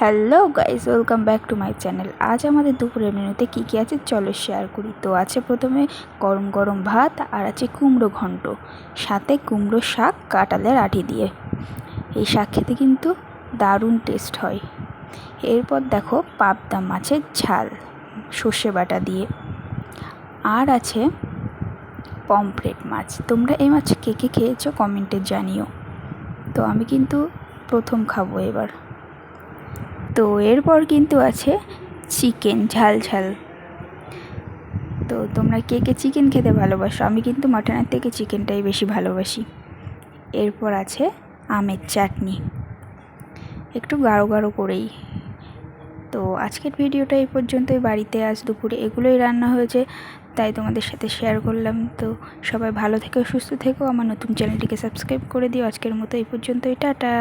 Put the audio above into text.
Hello guys, welcome back to my channel. আজ আমাদের দুপুরের মেনুতে কী আছে চলো শেয়ার করি। তো আছে প্রথমে গরম গরম ভাত, আর আছে কুমড়ো ঘন্ট, সাথে কুমড়ো শাক কাঁঠালের আঁটি দিয়ে। এই শাক খেতে কিন্তু দারুণ টেস্ট হয়। এরপর দেখো পাবদা মাছের ঝাল সর্ষে বাটা দিয়ে, আর আছে পমফ্রেট মাছ। তোমরা এই মাছ কে কে খেয়েছো কমেন্টে জানিও। তো আমি কিন্তু প্রথম খাবো এবার। তো এরপর কিন্তু আছে চিকেন ঝাল ঝাল। তো তোমরা কে কে চিকেন খেতে ভালোবাসো? আমি কিন্তু মাটনের থেকে চিকেনটাই বেশি ভালোবাসি। এরপর আছে আমের চাটনি, একটু গাঢ় গাঢ় করেই। তো আজকের ভিডিওটা এই পর্যন্তই। বাড়িতে আজ দুপুরে এগুলোই রান্না হয়েছে, তাই তোমাদের সাথে শেয়ার করলাম। তো সবাই ভালো থেকো, সুস্থ থেকো। আমার নতুন চ্যানেলটিকে সাবস্ক্রাইব করে দিও। আজকের মতো এই পর্যন্তই, টাটা।